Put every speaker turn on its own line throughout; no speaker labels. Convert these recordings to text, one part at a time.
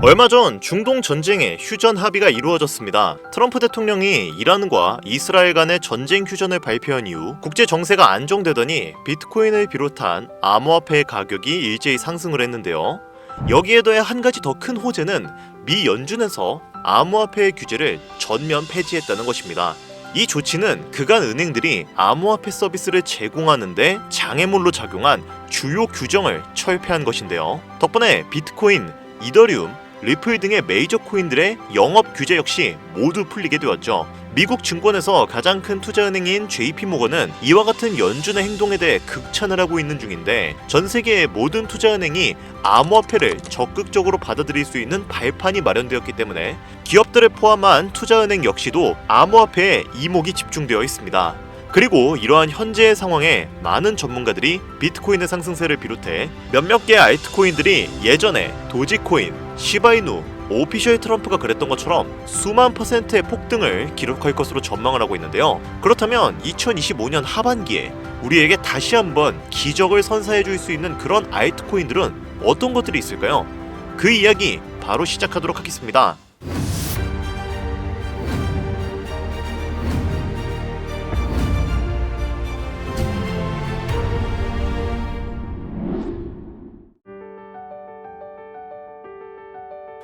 얼마 전 중동 전쟁에 휴전 합의가 이루어졌습니다. 트럼프 대통령이 이란과 이스라엘 간의 전쟁 휴전을 발표한 이후 국제 정세가 안정되더니 비트코인을 비롯한 암호화폐의 가격이 일제히 상승을 했는데요. 여기에 더해 한 가지 더 큰 호재는 미 연준에서 암호화폐의 규제를 전면 폐지했다는 것입니다. 이 조치는 그간 은행들이 암호화폐 서비스를 제공하는데 장애물로 작용한 주요 규정을 철폐한 것인데요. 덕분에 비트코인, 이더리움, 리플 등의 메이저 코인들의 영업 규제 역시 모두 풀리게 되었죠. 미국 증권에서 가장 큰 투자은행인 JP모건은 이와 같은 연준의 행동에 대해 극찬을 하고 있는 중인데, 전 세계의 모든 투자은행이 암호화폐를 적극적으로 받아들일 수 있는 발판이 마련되었기 때문에 기업들을 포함한 투자은행 역시도 암호화폐에 이목이 집중되어 있습니다. 그리고 이러한 현재의 상황에 많은 전문가들이 비트코인의 상승세를 비롯해 몇몇 개의 알트코인들이 예전에 도지코인, 시바이누, 오피셜 트럼프가 그랬던 것처럼 수만 %의 폭등을 기록할 것으로 전망을 하고 있는데요. 그렇다면 2025년 하반기에 우리에게 다시 한번 기적을 선사해 줄 수 있는 그런 알트코인들은 어떤 것들이 있을까요? 그 이야기 바로 시작하도록 하겠습니다.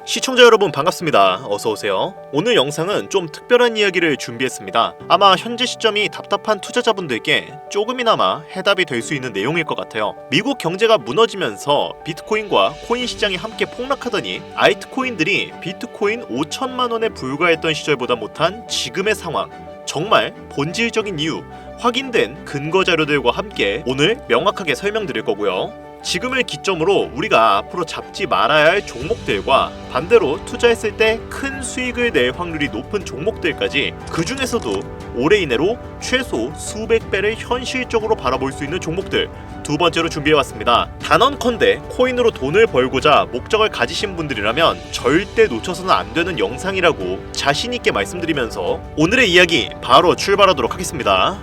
시청자 여러분 반갑습니다. 어서오세요. 오늘 영상은 좀 특별한 이야기를 준비했습니다. 아마 현재 시점이 답답한 투자자분들께 조금이나마 해답이 될 수 있는 내용일 것 같아요. 미국 경제가 무너지면서 비트코인과 코인 시장이 함께 폭락하더니 알트코인들이 비트코인 5천만 원에 불과했던 시절보다 못한 지금의 상황, 정말 본질적인 이유, 확인된 근거 자료들과 함께 오늘 명확하게 설명드릴 거고요. 지금을 기점으로 우리가 앞으로 잡지 말아야 할 종목들과 반대로 투자했을 때 큰 수익을 낼 확률이 높은 종목들까지, 그 중에서도 올해 이내로 최소 수백 배를 현실적으로 바라볼 수 있는 종목들 두 번째로 준비해왔습니다. 단언컨대 코인으로 돈을 벌고자 목적을 가지신 분들이라면 절대 놓쳐서는 안 되는 영상이라고 자신있게 말씀드리면서 오늘의 이야기 바로 출발하도록 하겠습니다.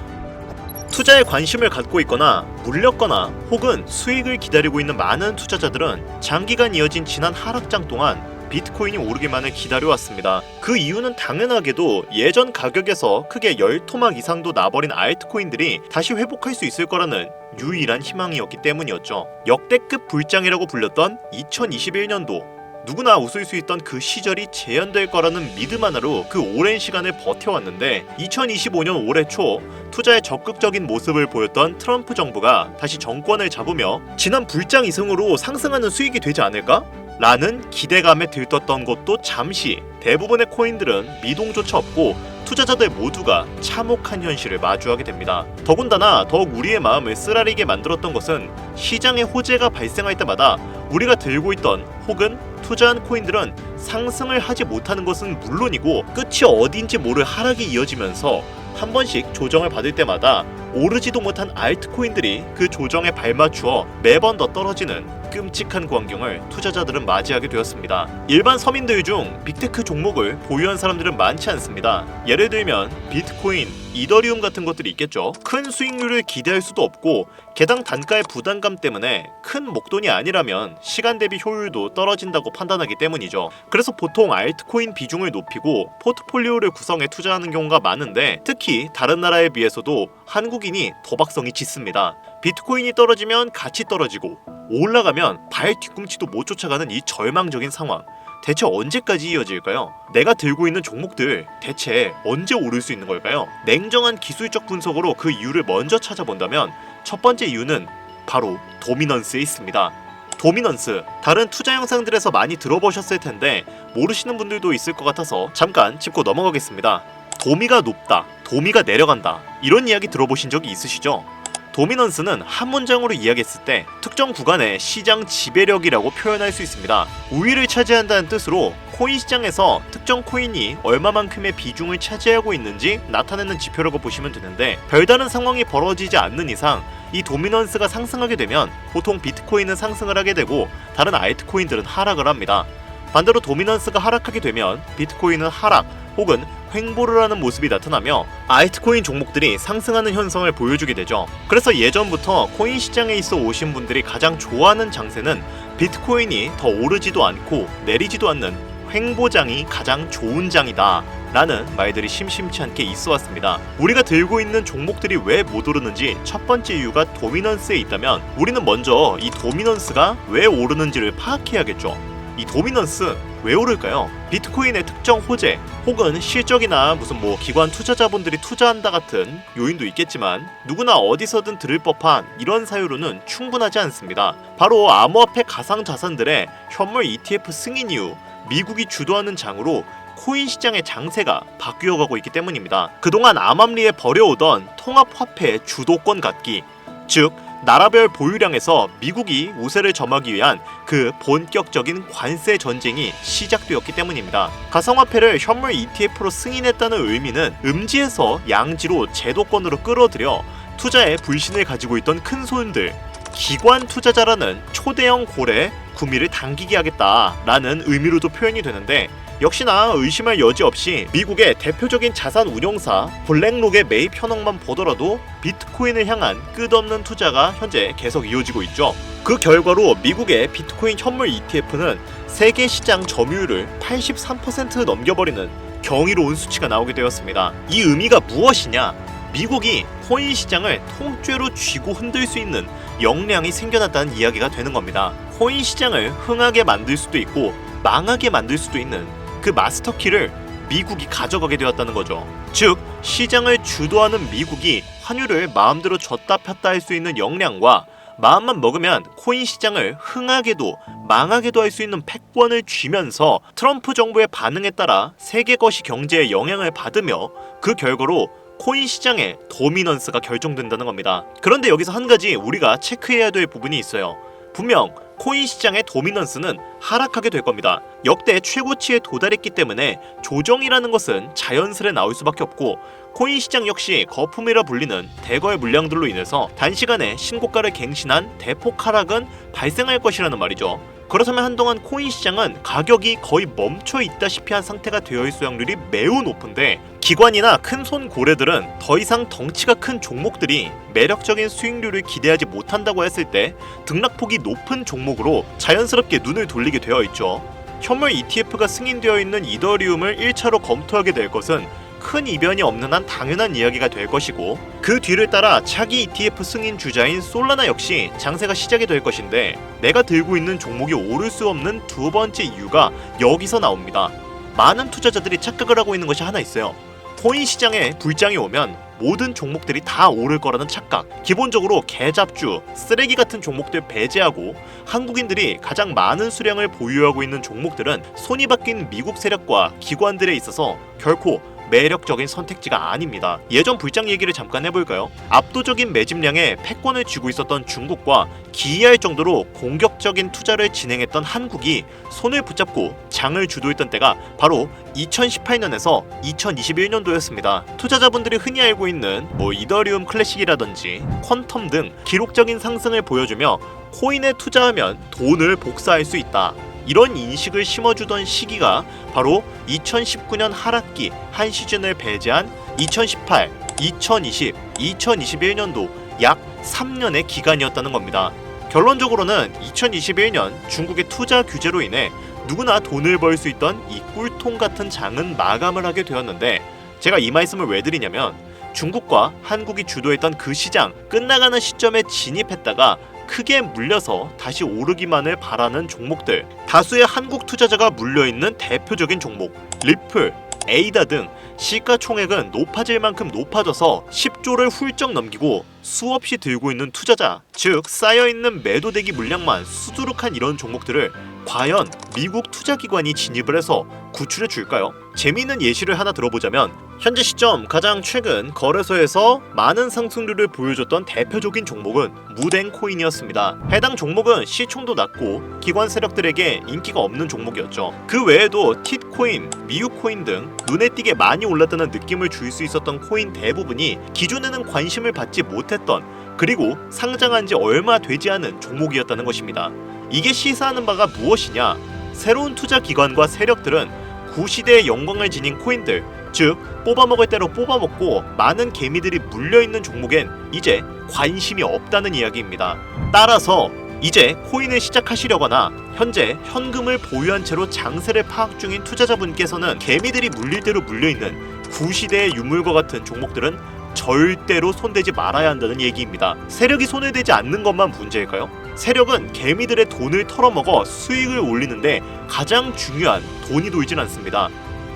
투자에 관심을 갖고 있거나 물렸거나 혹은 수익을 기다리고 있는 많은 투자자들은 장기간 이어진 지난 하락장 동안 비트코인이 오르기만을 기다려왔습니다. 그 이유는 당연하게도 예전 가격에서 크게 10토막 이상도 나버린 알트코인들이 다시 회복할 수 있을 거라는 유일한 희망이었기 때문이었죠. 역대급 불장이라고 불렸던 2021년도, 누구나 웃을 수 있던 그 시절이 재현될 거라는 믿음 하나로 그 오랜 시간을 버텨왔는데, 2025년 올해 초 투자에 적극적인 모습을 보였던 트럼프 정부가 다시 정권을 잡으며 지난 불장 이승으로 상승하는 수익이 되지 않을까? 라는 기대감에 들떴던 것도 잠시, 대부분의 코인들은 미동조차 없고 투자자들 모두가 참혹한 현실을 마주하게 됩니다. 더군다나 더욱 우리의 마음을 쓰라리게 만들었던 것은 시장에 호재가 발생할 때마다 우리가 들고 있던 혹은 투자한 코인들은 상승을 하지 못하는 것은 물론이고 끝이 어딘지 모를 하락이 이어지면서 한 번씩 조정을 받을 때마다 오르지도 못한 알트코인들이 그 조정에 발맞추어 매번 더 떨어지는 끔찍한 광경을 투자자들은 맞이하게 되었습니다. 일반 서민들 중 빅테크 종목을 보유한 사람들은 많지 않습니다. 예를 들면 비트코인, 이더리움 같은 것들이 있겠죠. 큰 수익률을 기대할 수도 없고 개당 단가의 부담감 때문에 큰 목돈이 아니라면 시간 대비 효율도 떨어진다고 판단하기 때문이죠. 그래서 보통 알트코인 비중을 높이고 포트폴리오를 구성해 투자하는 경우가 많은데, 특히 다른 나라에 비해서도 한국인이 도박성이 짙습니다. 비트코인이 떨어지면 같이 떨어지고 올라가면 발 뒤꿈치도 못 쫓아가는 이 절망적인 상황, 대체 언제까지 이어질까요? 내가 들고 있는 종목들 대체 언제 오를 수 있는 걸까요? 냉정한 기술적 분석으로 그 이유를 먼저 찾아본다면 첫 번째 이유는 바로 도미넌스에 있습니다. 도미넌스, 다른 투자 영상들에서 많이 들어보셨을 텐데 모르시는 분들도 있을 것 같아서 잠깐 짚고 넘어가겠습니다. 도미가 높다, 도미가 내려간다, 이런 이야기 들어보신 적이 있으시죠? 도미넌스는 한 문장으로 이야기했을 때 특정 구간의 시장 지배력이라고 표현할 수 있습니다. 우위를 차지한다는 뜻으로 코인 시장에서 특정 코인이 얼마만큼의 비중을 차지하고 있는지 나타내는 지표라고 보시면 되는데, 별다른 상황이 벌어지지 않는 이상 이 도미넌스가 상승하게 되면 보통 비트코인은 상승을 하게 되고 다른 알트코인들은 하락을 합니다. 반대로 도미넌스가 하락하게 되면 비트코인은 하락 혹은 횡보를 하는 모습이 나타나며 알트코인 종목들이 상승하는 현상을 보여주게 되죠. 그래서 예전부터 코인 시장에 있어 오신 분들이 가장 좋아하는 장세는 비트코인이 더 오르지도 않고 내리지도 않는 횡보장이 가장 좋은 장이다 라는 말들이 심심치 않게 있어 왔습니다. 우리가 들고 있는 종목들이 왜 못 오르는지 첫 번째 이유가 도미넌스에 있다면 우리는 먼저 이 도미넌스가 왜 오르는지를 파악해야겠죠. 이 도미넌스 왜 오를까요? 비트코인의 특정 호재 혹은 실적이나 무슨 기관 투자자분들이 투자한다 같은 요인도 있겠지만 누구나 어디서든 들을 법한 이런 사유로는 충분하지 않습니다. 바로 암호화폐 가상자산들의 현물 ETF 승인 이후 미국이 주도하는 장으로 코인 시장의 장세가 바뀌어가고 있기 때문입니다. 그동안 암암리에 벌여오던 통합화폐 주도권 갖기, 즉 나라별 보유량에서 미국이 우세를 점하기 위한 그 본격적인 관세 전쟁이 시작되었기 때문입니다. 가상화폐를 현물 ETF로 승인했다는 의미는 음지에서 양지로 제도권으로 끌어들여 투자에 불신을 가지고 있던 큰 손들, 기관 투자자라는 초대형 골에 구미를 당기게 하겠다라는 의미로도 표현이 되는데, 역시나 의심할 여지 없이 미국의 대표적인 자산 운용사 블랙록의 매입 현황만 보더라도 비트코인을 향한 끝없는 투자가 현재 계속 이어지고 있죠. 그 결과로 미국의 비트코인 현물 ETF는 세계 시장 점유율을 83% 넘겨버리는 경이로운 수치가 나오게 되었습니다. 이 의미가 무엇이냐? 미국이 코인 시장을 통째로 쥐고 흔들 수 있는 역량이 생겨났다는 이야기가 되는 겁니다. 코인 시장을 흥하게 만들 수도 있고 망하게 만들 수도 있는 그 마스터키를 미국이 가져가게 되었다는 거죠. 즉 시장을 주도하는 미국이 환율을 마음대로 줬다 폈다 할 수 있는 역량과 마음만 먹으면 코인 시장을 흥하게도 망하게도 할 수 있는 패권을 쥐면서 트럼프 정부의 반응에 따라 세계 거시 경제에 영향을 받으며 그 결과로 코인 시장의 도미넌스가 결정된다는 겁니다. 그런데 여기서 한 가지 우리가 체크해야 될 부분이 있어요. 분명 코인 시장의 도미넌스는 하락하게 될 겁니다. 역대 최고치에 도달했기 때문에 조정이라는 것은 자연스레 나올 수밖에 없고, 코인 시장 역시 거품이라 불리는 대거의 물량들로 인해서 단시간에 신고가를 갱신한 대폭 하락은 발생할 것이라는 말이죠. 그렇다면 한동안 코인 시장은 가격이 거의 멈춰 있다시피 한 상태가 되어 있을 확률이 매우 높은데, 기관이나 큰손 고래들은 더 이상 덩치가 큰 종목들이 매력적인 수익률을 기대하지 못한다고 했을 때 등락폭이 높은 종목으로 자연스럽게 눈을 돌리게 되어 있죠. 현물 ETF가 승인되어 있는 이더리움을 1차로 검토하게 될 것은 큰 이변이 없는 한 당연한 이야기가 될 것이고, 그 뒤를 따라 차기 ETF 승인 주자인 솔라나 역시 장세가 시작이 될 것인데, 내가 들고 있는 종목이 오를 수 없는 두 번째 이유가 여기서 나옵니다. 많은 투자자들이 착각을 하고 있는 것이 하나 있어요. 코인 시장에 불장이 오면 모든 종목들이 다 오를 거라는 착각. 기본적으로 개잡주, 쓰레기 같은 종목들 배제하고 한국인들이 가장 많은 수량을 보유하고 있는 종목들은 손이 바뀐 미국 세력과 기관들에 있어서 결코 매력적인 선택지가 아닙니다. 예전 불장 얘기를 잠깐 해볼까요? 압도적인 매집량에 패권을 쥐고 있었던 중국과 기이할 정도로 공격적인 투자를 진행했던 한국이 손을 붙잡고 장을 주도했던 때가 바로 2018년에서 2021년도였습니다. 투자자분들이 흔히 알고 있는 이더리움 클래식이라든지 퀀텀 등 기록적인 상승을 보여주며 코인에 투자하면 돈을 복사할 수 있다, 이런 인식을 심어주던 시기가 바로 2019년 하락기 한 시즌을 배제한 2018, 2020, 2021년도 약 3년의 기간이었다는 겁니다. 결론적으로는 2021년 중국의 투자 규제로 인해 누구나 돈을 벌 수 있던 이 꿀통 같은 장은 마감을 하게 되었는데, 제가 이 말씀을 왜 드리냐면 중국과 한국이 주도했던 그 시장 끝나가는 시점에 진입했다가 크게 물려서 다시 오르기만을 바라는 종목들, 다수의 한국 투자자가 물려있는 대표적인 종목 리플, 에이다 등 시가총액은 높아질 만큼 높아져서 10조를 훌쩍 넘기고 수없이 들고 있는 투자자, 즉 쌓여있는 매도대기 물량만 수두룩한 이런 종목들을 과연 미국 투자기관이 진입을 해서 구출해 줄까요? 재미있는 예시를 하나 들어보자면, 현재 시점 가장 최근 거래소에서 많은 상승률을 보여줬던 대표적인 종목은 무댕코인이었습니다. 해당 종목은 시총도 낮고 기관 세력들에게 인기가 없는 종목이었죠. 그 외에도 팁코인, 미유코인 등 눈에 띄게 많이 올랐다는 느낌을 줄 수 있었던 코인 대부분이 기존에는 관심을 받지 못했던, 그리고 상장한 지 얼마 되지 않은 종목이었다는 것입니다. 이게 시사하는 바가 무엇이냐? 새로운 투자 기관과 세력들은 구시대의 영광을 지닌 코인들, 즉 뽑아먹을 대로 뽑아먹고 많은 개미들이 물려있는 종목엔 이제 관심이 없다는 이야기입니다. 따라서 이제 코인을 시작하시려거나 현재 현금을 보유한 채로 장세를 파악 중인 투자자분께서는 개미들이 물릴 대로 물려있는 구시대의 유물과 같은 종목들은 절대로 손대지 말아야 한다는 얘기입니다. 세력이 손을 대지 않는 것만 문제일까요? 세력은 개미들의 돈을 털어먹어 수익을 올리는데 가장 중요한 돈이 돌진 않습니다.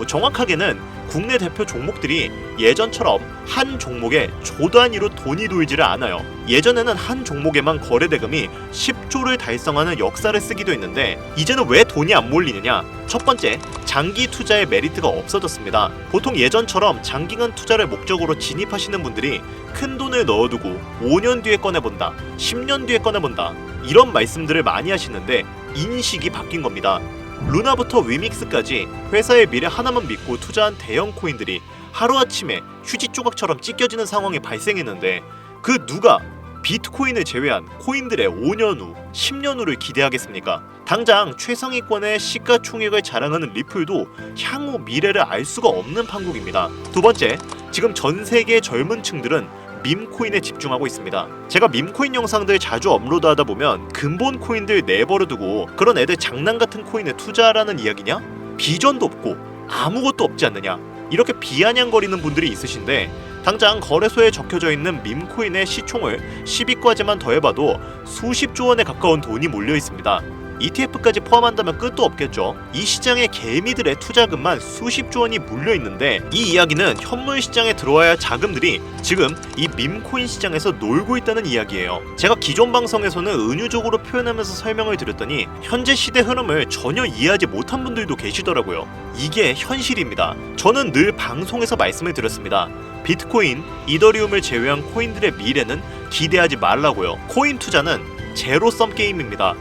정확하게는 국내 대표 종목들이 예전처럼 한 종목에 조 단위로 돈이 돌지를 않아요. 예전에는 한 종목에만 거래 대금이 10조를 달성하는 역사를 쓰기도 했는데 이제는 왜 돈이 안 몰리느냐? 첫 번째, 장기 투자의 메리트가 없어졌습니다. 보통 예전처럼 장기간 투자를 목적으로 진입하시는 분들이 큰 돈을 넣어두고 5년 뒤에 꺼내본다, 10년 뒤에 꺼내본다 이런 말씀들을 많이 하시는데 인식이 바뀐 겁니다. 루나부터 위믹스까지 회사의 미래 하나만 믿고 투자한 대형 코인들이 하루아침에 휴지 조각처럼 찢겨지는 상황이 발생했는데 그 누가 비트코인을 제외한 코인들의 5년 후, 10년 후를 기대하겠습니까? 당장 최상위권의 시가총액을 자랑하는 리플도 향후 미래를 알 수가 없는 판국입니다. 두 번째, 지금 전 세계의 젊은 층들은 밈코인에 집중하고 있습니다. 제가 밈코인 영상들 자주 업로드하다 보면 근본 코인들 내버려두고 그런 애들 장난 같은 코인에 투자하라는 이야기냐? 비전도 없고 아무것도 없지 않느냐? 이렇게 비아냥거리는 분들이 있으신데 당장 거래소에 적혀져 있는 밈코인의 시총을 10위까지만 더해봐도 수십조 원에 가까운 돈이 몰려 있습니다. ETF까지 포함한다면 끝도 없겠죠. 이 시장에 개미들의 투자금만 수십조 원이 물려 있는데 이 이야기는 현물 시장에 들어와야 할 자금들이 지금 이 밈코인 시장에서 놀고 있다는 이야기예요. 제가 기존 방송에서는 은유적으로 표현하면서 설명을 드렸더니 현재 시대 흐름을 전혀 이해하지 못한 분들도 계시더라고요. 이게 현실입니다. 저는 늘 방송에서 말씀을 드렸습니다. 비트코인, 이더리움을 제외한 코인들의 미래는 기대하지 말라고요. 코인 투자는 제로섬 게임입니다.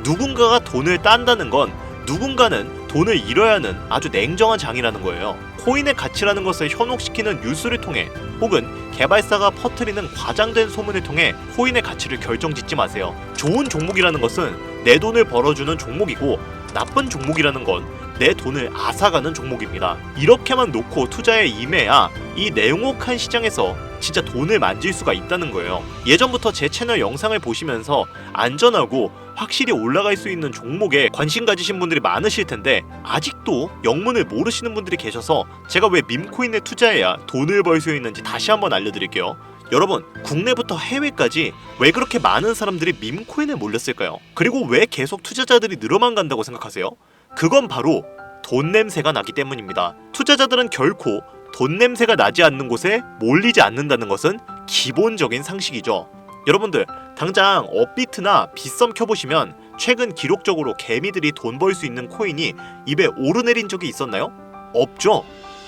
누군가가 돈을 딴다는 건 누군가는 돈을 잃어야 하는 아주 냉정한 장이라는 거예요. 코인의 가치라는 것을 현혹시키는 뉴스를 통해 혹은 개발사가 퍼뜨리는 과장된 소문을 통해 코인의 가치를 결정짓지 마세요. 좋은 종목이라는 것은 내 돈을 벌어주는 종목이고 나쁜 종목이라는 건 내 돈을 앗아가는 종목입니다. 이렇게만 놓고 투자에 임해야 이 냉혹한 시장에서 진짜 돈을 만질 수가 있다는 거예요. 예전부터 제 채널 영상을 보시면서 안전하고 확실히 올라갈 수 있는 종목에 관심 가지신 분들이 많으실 텐데 아직도 영문을 모르시는 분들이 계셔서 제가 왜 밈코인에 투자해야 돈을 벌 수 있는지 다시 한번 알려드릴게요. 여러분, 국내부터 해외까지 왜 그렇게 많은 사람들이 밈코인에 몰렸을까요? 그리고 왜 계속 투자자들이 늘어만 간다고 생각하세요? 그건 바로 돈 냄새가 나기 때문입니다. 투자자들은 결코 돈 냄새가 나지 않는 곳에 몰리지 않는다는 것은 기본적인 상식이죠. 여러분들, 당장 업비트나 빗썸 켜보시면 최근 기록적으로 개미들이 돈 벌 수 있는 코인이 입에 오르내린 적이 있었나요? 없죠.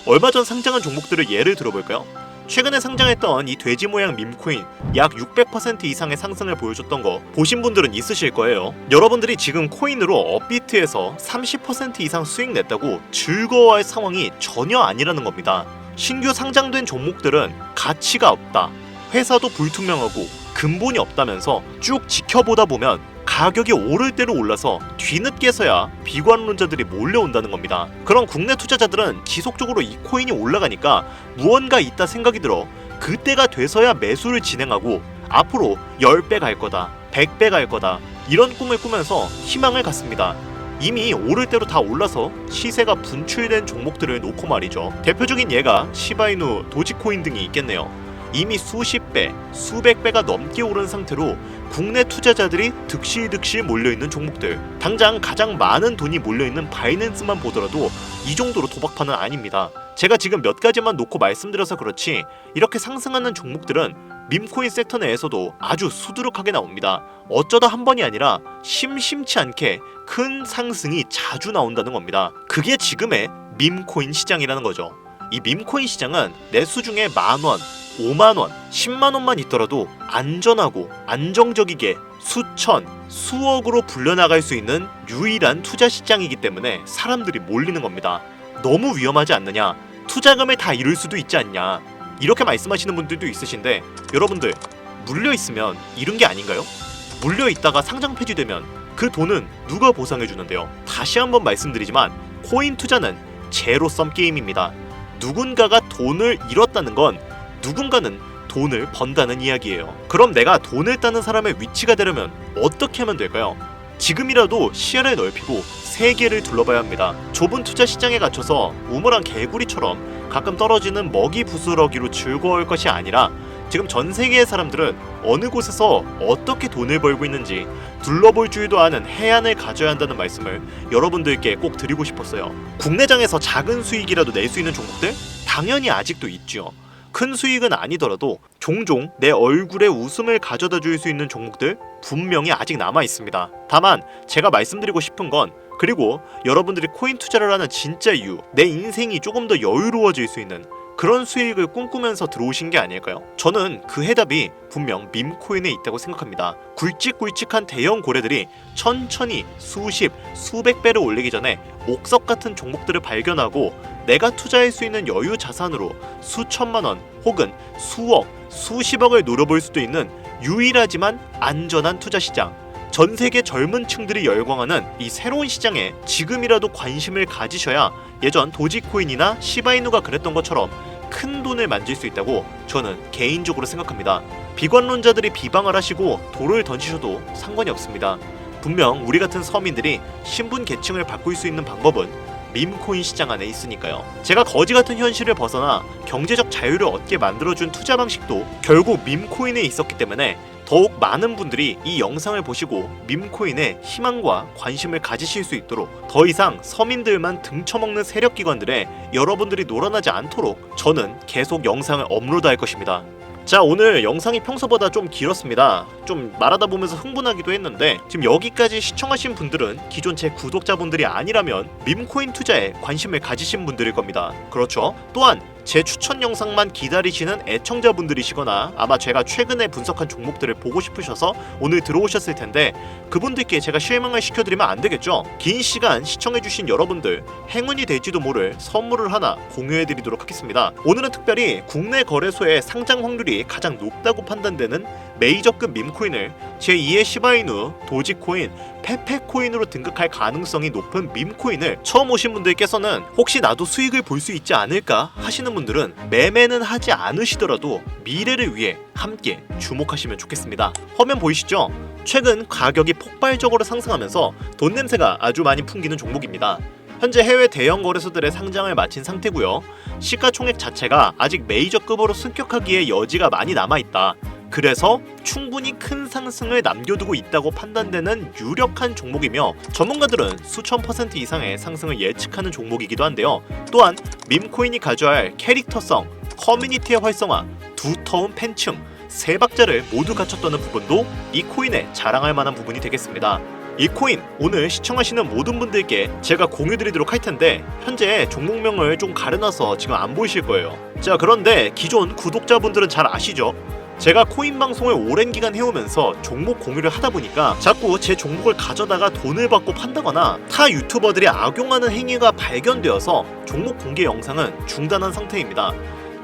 얼마 전 상장한 종목들을 예를 들어볼까요? 최근에 상장했던 이 돼지 모양 밈코인 약 600% 이상의 상승을 보여줬던 거 보신 분들은 있으실 거예요. 여러분들이 지금 코인으로 업비트에서 30% 이상 수익 냈다고 즐거워할 상황이 전혀 아니라는 겁니다. 신규 상장된 종목들은 가치가 없다, 회사도 불투명하고 근본이 없다면서 쭉 지켜보다 보면 가격이 오를 대로 올라서 뒤늦게서야 비관론자들이 몰려온다는 겁니다. 그런 국내 투자자들은 지속적으로 이 코인이 올라가니까 무언가 있다 생각이 들어 그때가 돼서야 매수를 진행하고 앞으로 10배 갈 거다, 100배 갈 거다 이런 꿈을 꾸면서 희망을 갖습니다. 이미 오를 대로 다 올라서 시세가 분출된 종목들을 놓고 말이죠. 대표적인 예가 시바이누, 도지코인 등이 있겠네요. 이미 수십 배, 수백 배가 넘게 오른 상태로 국내 투자자들이 득실득실 몰려있는 종목들, 당장 가장 많은 돈이 몰려있는 바이낸스만 보더라도 이 정도로 도박판은 아닙니다. 제가 지금 몇 가지만 놓고 말씀드려서 그렇지 이렇게 상승하는 종목들은 밈코인 섹터 내에서도 아주 수두룩하게 나옵니다. 어쩌다 한 번이 아니라 심심치 않게 큰 상승이 자주 나온다는 겁니다. 그게 지금의 밈코인 시장이라는 거죠. 이 밈코인 시장은 내수 중에 만원, 5만원, 10만원만 있더라도 안전하고 안정적이게 수천, 수억으로 불려나갈 수 있는 유일한 투자 시장이기 때문에 사람들이 몰리는 겁니다. 너무 위험하지 않느냐? 투자금을 다 잃을 수도 있지 않냐? 이렇게 말씀하시는 분들도 있으신데 여러분들, 물려있으면 잃은 게 아닌가요? 물려있다가 상장 폐지되면 그 돈은 누가 보상해주는데요? 다시 한번 말씀드리지만 코인 투자는 제로섬 게임입니다. 누군가가 돈을 잃었다는 건 누군가는 돈을 번다는 이야기예요. 그럼 내가 돈을 따는 사람의 위치가 되려면 어떻게 하면 될까요? 지금이라도 시야를 넓히고 세계를 둘러봐야 합니다. 좁은 투자 시장에 갇혀서 우물한 개구리처럼 가끔 떨어지는 먹이 부스러기로 즐거울 것이 아니라 지금 전 세계의 사람들은 어느 곳에서 어떻게 돈을 벌고 있는지 둘러볼 줄도 아는 해안을 가져야 한다는 말씀을 여러분들께 꼭 드리고 싶었어요. 국내장에서 작은 수익이라도 낼 수 있는 종목들? 당연히 아직도 있죠. 큰 수익은 아니더라도 종종 내 얼굴에 웃음을 가져다 줄 수 있는 종목들 분명히 아직 남아 있습니다. 다만 제가 말씀드리고 싶은 건, 그리고 여러분들이 코인 투자를 하는 진짜 이유, 내 인생이 조금 더 여유로워질 수 있는 그런 수익을 꿈꾸면서 들어오신 게 아닐까요? 저는 그 해답이 분명 밈코인에 있다고 생각합니다. 굵직굵직한 대형 고래들이 천천히 수십, 수백 배를 올리기 전에 옥석 같은 종목들을 발견하고 내가 투자할 수 있는 여유 자산으로 수천만 원 혹은 수억, 수십억을 노려볼 수도 있는 유일하지만 안전한 투자 시장. 전 세계 젊은 층들이 열광하는 이 새로운 시장에 지금이라도 관심을 가지셔야 예전 도지코인이나 시바이누가 그랬던 것처럼 큰 돈을 만질 수 있다고 저는 개인적으로 생각합니다. 비관론자들이 비방을 하시고 돌을 던지셔도 상관이 없습니다. 분명 우리 같은 서민들이 신분 계층을 바꿀 수 있는 방법은 밈코인 시장 안에 있으니까요. 제가 거지 같은 현실을 벗어나 경제적 자유를 얻게 만들어준 투자 방식도 결국 밈코인에 있었기 때문에 더욱 많은 분들이 이 영상을 보시고 밈코인에 희망과 관심을 가지실 수 있도록 더 이상 서민들만 등쳐먹는 세력기관들에 여러분들이 놀아나지 않도록 저는 계속 영상을 업로드할 것입니다. 자, 오늘 영상이 평소보다 좀 길었습니다. 좀 말하다 보면서 흥분하기도 했는데 지금 여기까지 시청하신 분들은 기존 제 구독자분들이 아니라면 밈코인 투자에 관심을 가지신 분들일 겁니다. 그렇죠? 또한 제 추천 영상만 기다리시는 애청자분들이시거나 아마 제가 최근에 분석한 종목들을 보고 싶으셔서 오늘 들어오셨을 텐데 그분들께 제가 실망을 시켜드리면 안 되겠죠? 긴 시간 시청해주신 여러분들 행운이 될지도 모를 선물을 하나 공유해드리도록 하겠습니다. 오늘은 특별히 국내 거래소의 상장 확률이 가장 높다고 판단되는 메이저급 밈코인을 제2의 시바이누, 도지코인, 페페코인으로 등극할 가능성이 높은 밈코인을 처음 오신 분들께서는 혹시 나도 수익을 볼 수 있지 않을까 하시는 분들은 매매는 하지 않으시더라도 미래를 위해 함께 주목하시면 좋겠습니다. 화면 보이시죠? 최근 가격이 폭발적으로 상승하면서 돈 냄새가 아주 많이 풍기는 종목입니다. 현재 해외 대형 거래소들의 상장을 마친 상태고요. 시가총액 자체가 아직 메이저급으로 승격하기에 여지가 많이 남아있다. 그래서 충분히 큰 상승을 남겨두고 있다고 판단되는 유력한 종목이며 전문가들은 수천 % 이상의 상승을 예측하는 종목이기도 한데요. 또한 밈코인이 가져야 캐릭터성, 커뮤니티의 활성화, 두터운 팬층, 세 박자를 모두 갖췄다는 부분도 이 코인에 자랑할 만한 부분이 되겠습니다. 이 코인 오늘 시청하시는 모든 분들께 제가 공유드리도록 할 텐데 현재 종목명을 좀 가려놔서 지금 안 보이실 거예요. 자, 그런데 기존 구독자분들은 잘 아시죠? 제가 코인 방송을 오랜 기간 해오면서 종목 공유를 하다 보니까 자꾸 제 종목을 가져다가 돈을 받고 판다거나 타 유튜버들이 악용하는 행위가 발견되어서 종목 공개 영상은 중단한 상태입니다.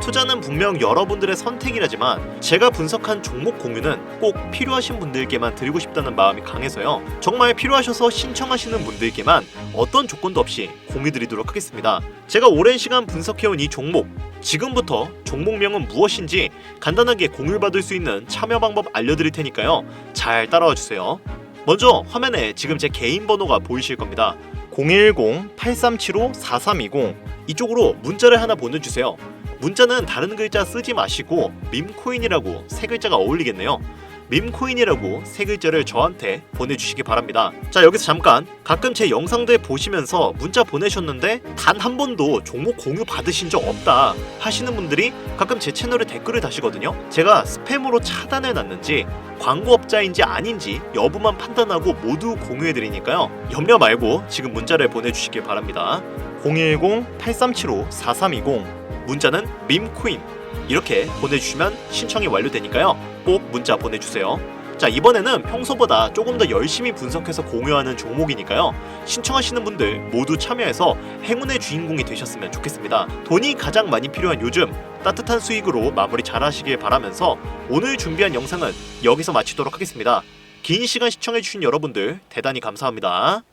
투자는 분명 여러분들의 선택이라지만 제가 분석한 종목 공유는 꼭 필요하신 분들께만 드리고 싶다는 마음이 강해서요. 정말 필요하셔서 신청하시는 분들께만 어떤 조건도 없이 공유드리도록 하겠습니다. 제가 오랜 시간 분석해온 이 종목, 지금부터 종목명은 무엇인지 간단하게 공유받을 수 있는 참여 방법 알려드릴 테니까요. 잘 따라와 주세요. 먼저 화면에 지금 제 개인 번호가 보이실 겁니다. 010-8375-4320 이쪽으로 문자를 하나 보내주세요. 문자는 다른 글자 쓰지 마시고 밈코인이라고 세 글자가 어울리겠네요. 밈코인이라고 세 글자를 저한테 보내주시기 바랍니다. 자, 여기서 잠깐, 가끔 제 영상들 보시면서 문자 보내셨는데 단 한 번도 종목 공유 받으신 적 없다 하시는 분들이 가끔 제 채널에 댓글을 다시거든요. 제가 스팸으로 차단해 놨는지 광고업자인지 아닌지 여부만 판단하고 모두 공유해드리니까요. 염려 말고 지금 문자를 보내주시길 바랍니다. 010-8375-4320 문자는 밈코인 이렇게 보내주시면 신청이 완료되니까요. 꼭 문자 보내주세요. 자, 이번에는 평소보다 조금 더 열심히 분석해서 공유하는 종목이니까요. 신청하시는 분들 모두 참여해서 행운의 주인공이 되셨으면 좋겠습니다. 돈이 가장 많이 필요한 요즘 따뜻한 수익으로 마무리 잘 하시길 바라면서 오늘 준비한 영상은 여기서 마치도록 하겠습니다. 긴 시간 시청해주신 여러분들 대단히 감사합니다.